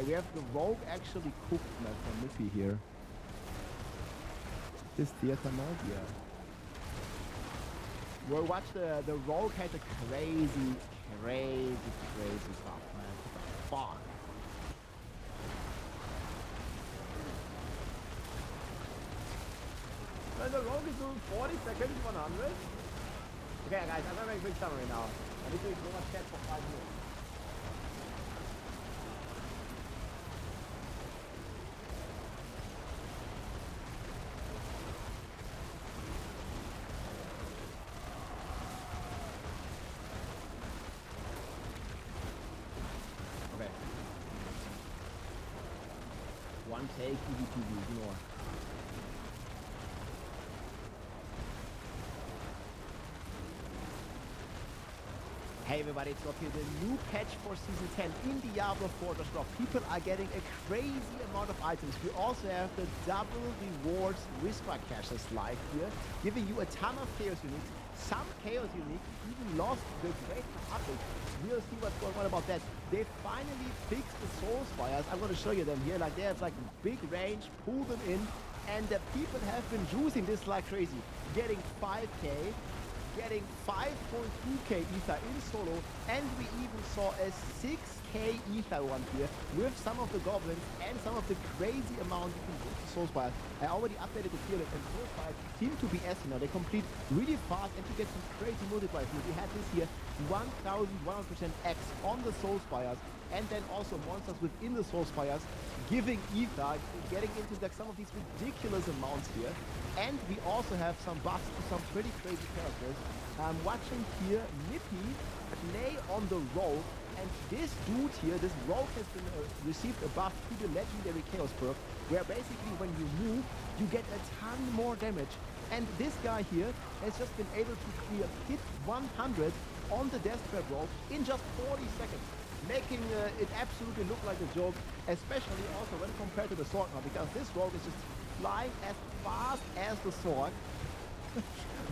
Okay, we have the rogue actually cooked, man, from Miffy here. This theater mode, yeah. Well, watch the rogue had a crazy stuff, man. What the fuck? And the rogue is doing 40 seconds, 100. Okay, guys, I'm gonna make a big summary now. I need to ignore my chat for 5 minutes. Okay. One take, easy peasy, ignore. Hey everybody, it's Rob here. The new patch for Season 10 in Diablo 4 just dropped. People are getting a crazy amount of items. We also have the double rewards Whisper caches live here, giving you a ton of Chaos Uniques. Some Chaos Uniques even lost the great update. We'll see what's going on about that. They finally fixed the Soul Spires. I'm going to show you them here. Like, they have like big range, pull them in, and the people have been using this like crazy. Getting 5k, getting 5.2k ether in solo, and we even saw a 6k ether one here with some of the goblins and some of the crazy amount you can go to Soul Spires. I already updated the tier list, and Soul Spires seem to be S now. They complete really fast and you get some crazy multipliers. We had this here 1100% X on the Soul Spires, and then also monsters within the Soul Spires giving ether, getting into like some of these ridiculous amounts here. And we also have some buffs to some pretty crazy characters. I'm watching here Nippy play on the rogue, and this dude here, this rogue has been received a buff to the legendary chaos perk, where basically when you move, you get a ton more damage. And this guy here has just been able to clear hit 100 on the death trap rogue in just 40 seconds. Making it absolutely look like a joke, especially also when compared to the sword now, because this rogue is just flying as fast as the sword,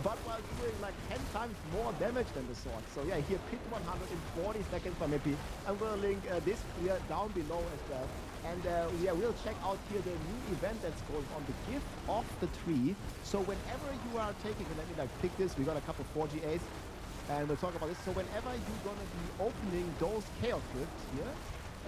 but while doing like 10 times more damage than the sword. So yeah, here hit 100 in 40 seconds from Mippy. I'm gonna link this here down below as well. And yeah, we'll check out here the new event that's going on, the gift of the tree. So whenever you are taking, and let me like pick this, we got a couple 4GAs. And we'll talk about this. So whenever you're gonna be opening those chaos rifts here,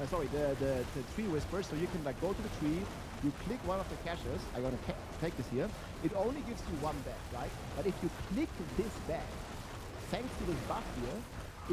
sorry, the tree whispers, so you can like go to the tree, you click one of the caches. I'm gonna take this here. It only gives you one bag, right? But if you click this bag, thanks to this buff here,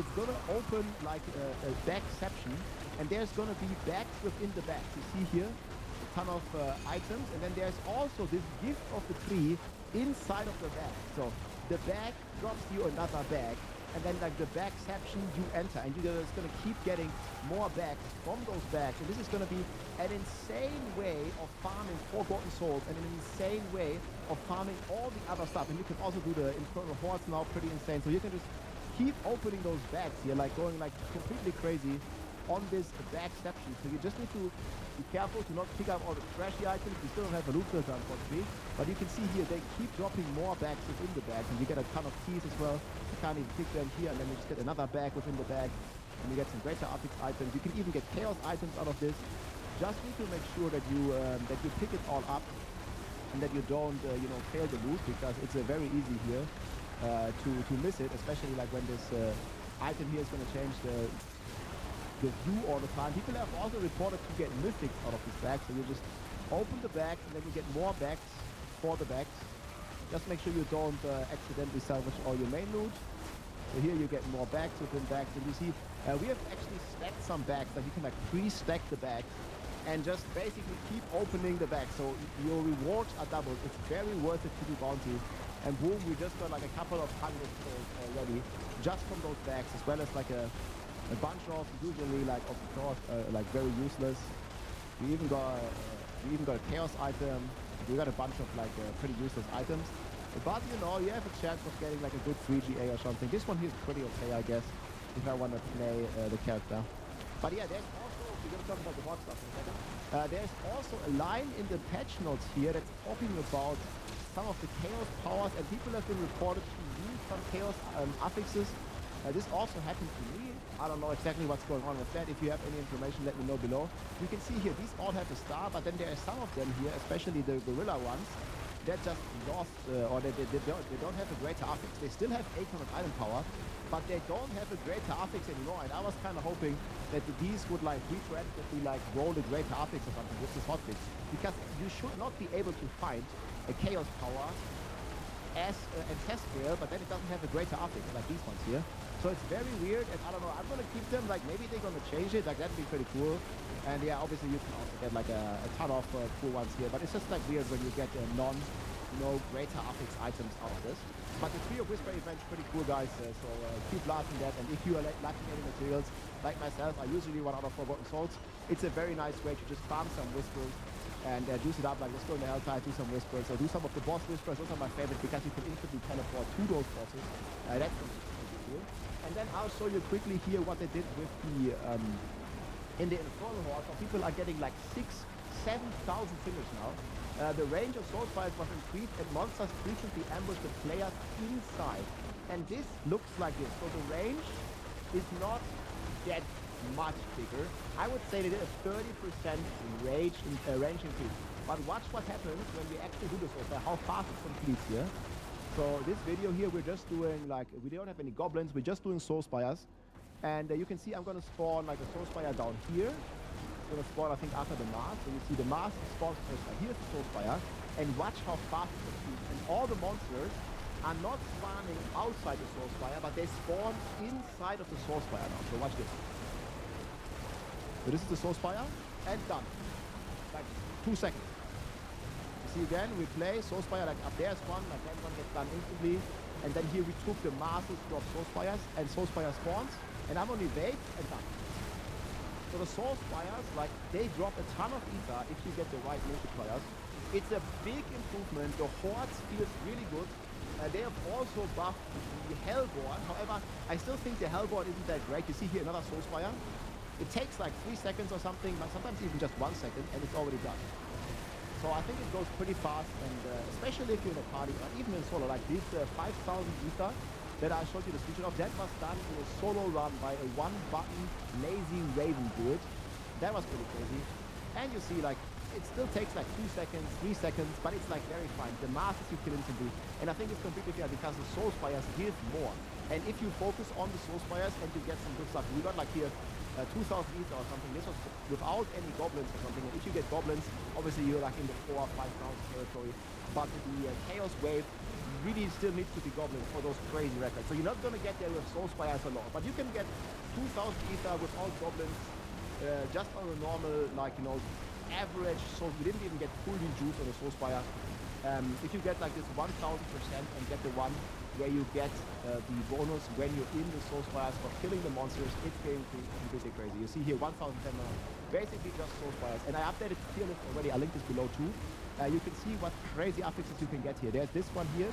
it's gonna open like a bagception, and there's gonna be bags within the bag. You see here a ton of items, and then there's also this gift of the tree inside of the bag. So the bag drops you another bag, and then like the bagception you enter, and you're just gonna keep getting more bags from those bags. And this is gonna be an insane way of farming Forgotten Souls, and an insane way of farming all the other stuff. And you can also do the Infernal Hordes now, pretty insane. So you can just keep opening those bags here, like going like completely crazy on this bagception. So you just need to be careful to not pick up all the trashy items. We still don't have a loot filter, unfortunately. But you can see here, they keep dropping more bags within the bag, and you get a ton of keys as well. You can't even pick them here, and then you just get another bag within the bag, and you get some greater Arctic items. You can even get chaos items out of this. Just need to make sure that you pick it all up, and that you don't fail the loot, because it's very easy here to miss it, especially like when this item here is going to change the view all the time. People have also reported to get mythics out of this bag, so you just open the bags and then you get more bags for the bags. Just make sure you don't accidentally salvage all your main loot. So here you get more bags within bags, and you see we have actually stacked some bags, that you can like pre-stack the bags and just basically keep opening the bags, so your rewards are doubled. It's very worth it to do bounty. And boom, we just got like a couple of 100 souls already just from those bags, as well as like a bunch of usually like of course like very useless. We even got a chaos item. We got a bunch of like pretty useless items. But you know, you have a chance of getting like a good 3GA or something. This one here is pretty okay, I guess, if I want to play the character. But yeah, there's also, we're gonna talk about the hot stuff in a second. There's also a line in the patch notes here that's talking about some of the chaos powers, and people have been reported to use some chaos affixes This also happened to me. I don't know exactly what's going on with that. If you have any information, let me know below. You can see here, these all have a star, but then there are some of them here, especially the gorilla ones, that just lost, or they don't have a greater affix. They still have 800 item power, but they don't have a greater affix anymore. And I was kind of hoping that these would like retroactively like roll a greater affix or something with this hotfix, because you should not be able to find a chaos power as ancestral, but then it doesn't have a greater affix like these ones here. So it's very weird, and I don't know, I'm gonna keep them, like maybe they're gonna change it, like that'd be pretty cool. And yeah, obviously you can also get like a ton of cool ones here, but it's just like weird when you get greater affix items out of this. But the Tree of Whisper event is pretty cool, guys, so keep blasting that. And if you are lacking any materials, like myself, I usually run out of Forgotten Souls. It's a very nice way to just farm some whispers and juice it up. Like, let's go in the Helltide, do some whispers, or do some of the boss whispers. Those are my favorite because you can instantly teleport to those bosses. That's really cool. And then I'll show you quickly here what they did with the in the Infernal Horde. So people are getting like 6,000-7,000 fingers now. The range of sword fires was increased, and monsters frequently ambush the players inside. And this looks like this. So the range is not that much bigger. I would say they did a 30% range increase. But watch what happens when we actually do this also, how fast it completes here. So this video here, we're just doing like, we don't have any goblins, we're just doing soul spires. And you can see I'm gonna spawn like a soul spire down here. It's gonna spawn, I think, after the mask. So you see the mask spawns first. Here's the soul spire. And watch how fast it completes. And all the monsters are not spawning outside the soul spire, but they spawn inside of the soul spire now. So watch this. So this is the soul spire, and done. Like 2 seconds. You see again, we play soul spire, like up there is one, like that one gets done instantly. And then here we took the masses, drop soul spires, and soul spire spawns. And I'm on evade, and done. So the soul spires, like, they drop a ton of ether if you get the right multipliers. It's a big improvement. The hordes feels really good. They have also buffed the Hellborn. However, I still think the Hellborn isn't that great. You see here another soul spire. It takes like 3 seconds or something, but sometimes even just 1 second, and it's already done. So I think it goes pretty fast, and especially if you're in a party, or even in solo, like this 5,000 ether that I showed you the screenshot of, that was done in a solo run by a one-button lazy Raven Druid. That was pretty crazy. And you see, like, it still takes like 2 seconds, 3 seconds, but it's like very fine. The masses you kill instantly. And I think it's completely fair because the soul spires give more. And if you focus on the soul spires and you get some good stuff, we got like here 2,000 ether or something. This was without any goblins or something. And if you get goblins, obviously you're like in the 4,000 or 5,000 territory. But the chaos wave really still needs to be goblins for those crazy records. So you're not going to get there with soul spires a lot, but you can get 2,000 ether without goblins just on a normal, like, you know, average. So we didn't even get fully juice on the soul spire. If you get like this 1,000% and get the one where you get the bonus when you're in the soul spires for killing the monsters, it's getting completely crazy. You see here 1,010 basically just soul spires. And I updated the tier list already. I'll link this below too. You can see what crazy affixes you can get here. There's this one here.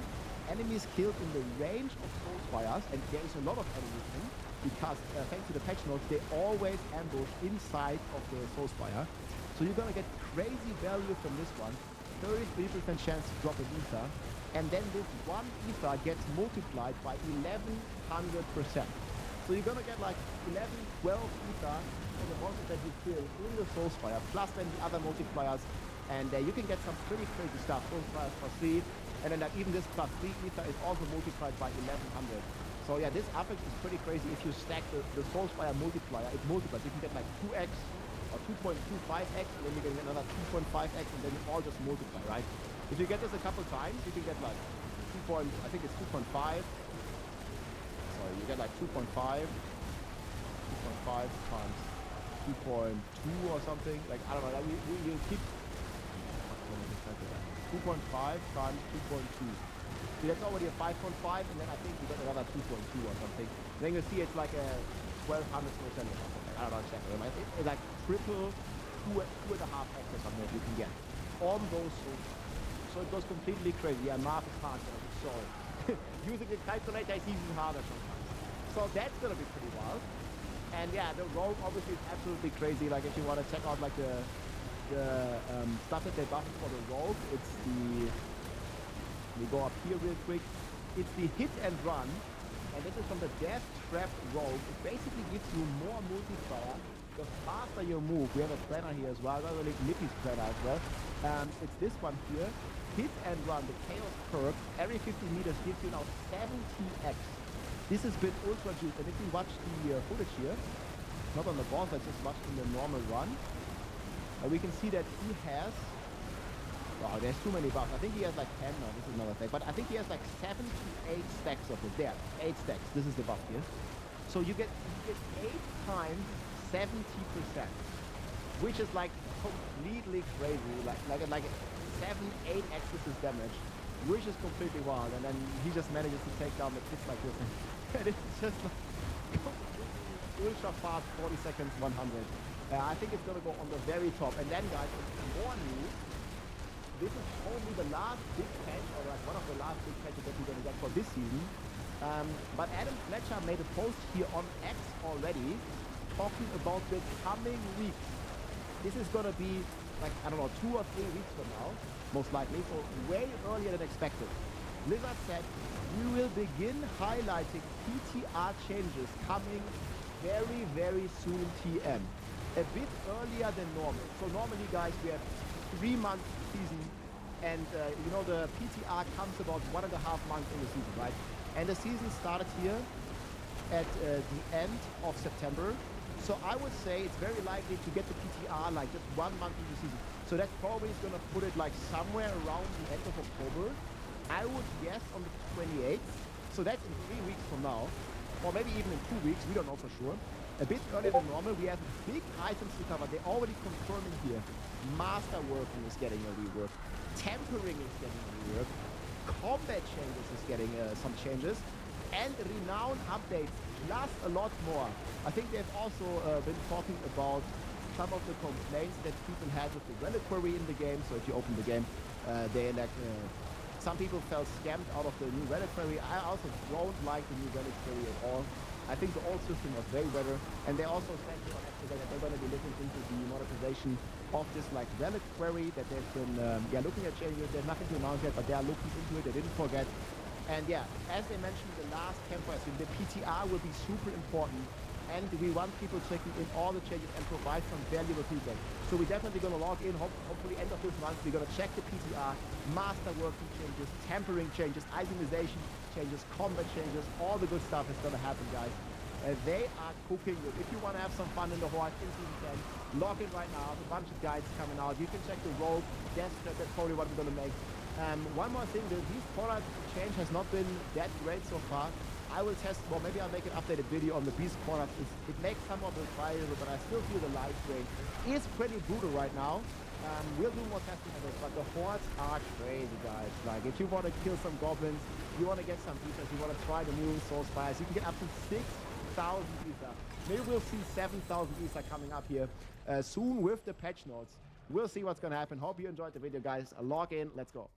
Enemies killed in the range of soul spires, and there is a lot of enemies in, because thanks to the patch notes, they always ambush inside of the soul spire. So you're gonna get crazy value from this one. 33% chance to drop an ether, and then this one ether gets multiplied by 1,100%. So you're gonna get like 11, 12 ether for the monsters that you kill in the soul spire, plus then the other multipliers. And you can get some pretty crazy stuff. Soul spires for 3, and then even this plus 3 ether is also multiplied by 1,100. So yeah, this affix is pretty crazy. If you stack the soul spire multiplier, it multiplies. You can get like 2x or 2.25x, and then you can get another 2.5x, and then you all just multiply, right? If you get this a couple times, you can get like I think it's 2.5. Sorry, you get like 2.5 times 2.2 or something. Like, I don't know, like you keep 2.5 times 2.2. So that's already a 5.5, and then I think you get another 2.2 or something. And then you see it's like a 1,200% or something. I don't know exactly. It's like triple 2.5x or something that you can get on those souls. So it goes completely crazy. Yeah, math is hard, sorry. Using a calculator is even harder sometimes. So that's gonna be pretty wild. And yeah, the rogue obviously is absolutely crazy. Like, if you want to check out like the stuff that they buffed for the rogue, it's the, we go up here real quick, it's the hit and run and this is from the Death Trap Rogue. It basically gives you more multiplier the faster you move. We have a planner here as well. I got a Nippy's planner as well. It's this one here. Hit and run, the Chaos perk. Every 50 meters gives you now 70x. This has been ultra juiced. And if you watch the footage here, not on the boss, I just watched in the normal run. We can see that he has, wow, there's too many buffs. I think he has like 10 now, this is another thing. But I think he has like 7 to 8 stacks of it. There, 8 stacks. This is the buff here. So you get 8 times 70%, which is like completely crazy. Like 7-8 axis damage, which is completely wild. And then he just manages to take down the kids like this. And it's just like ultra fast, 40 seconds, 100. I think it's gonna go on the very top. And then guys, more news. This is probably the last big patch, or like one of the last big patches that we're gonna get for this season. But Adam Fletcher made a post here on X already, talking about the coming weeks. This is gonna be like, I don't know, 2 or 3 weeks from now, most likely, so way earlier than expected. Blizzard said, we will begin highlighting PTR changes coming very, very soon TM. A bit earlier than normal. So normally, guys, we have 3 months season, and you know, the PTR comes about 1.5 months in the season, right? And the season started here at the end of September. So I would say it's very likely to get the PTR like just 1 month into the season. So that probably is gonna put it like somewhere around the end of October. I would guess on the 28th. So that's in 3 weeks from now. Or maybe even in 2 weeks, we don't know for sure. A bit earlier than normal, we have big items to cover. They're already confirming here. Masterworking is getting a rework. Tempering is getting a rework. Combat changes is getting some changes. And renown updates, plus a lot more. I think they've also been talking about some of the complaints that people had with the reliquary in the game. So if you open the game, they like some people felt scammed out of the new reliquary. I also don't like the new reliquary at all. I think the old system was way better, and they also said here on Activate that they're going to be looking into the monetization of this like reliquary that they've been looking at changing. There's nothing to announce yet, but they are looking into it. They didn't forget. And yeah, as they mentioned in the last campfire stream, the PTR will be super important, and we want people checking in all the changes and provide some valuable feedback. So we're definitely going to log in, hopefully end of this month. We're going to check the PTR, masterworking changes, tempering changes, itemization changes, combat changes, all the good stuff is going to happen, guys. They are cooking good. If you want to have some fun in the Horde in Season 10, log in right now. There's a bunch of guides coming out. You can check the Rogue, Death Trap, that's probably what we're going to make. One more thing, the beast product change has not been that great so far. I will test, well, maybe I'll make an updated video on the beast product. It makes some of it viable, but I still feel the light drain is pretty brutal right now. We'll do more testing of it, but the hordes are crazy, guys. Like, if you want to kill some goblins, you want to get some Ethers, you want to try the new soul spires, you can get up to 6,000 Ether. Maybe we'll see 7,000 Ether coming up here soon with the patch notes. We'll see what's going to happen. Hope you enjoyed the video, guys. Log in. Let's go.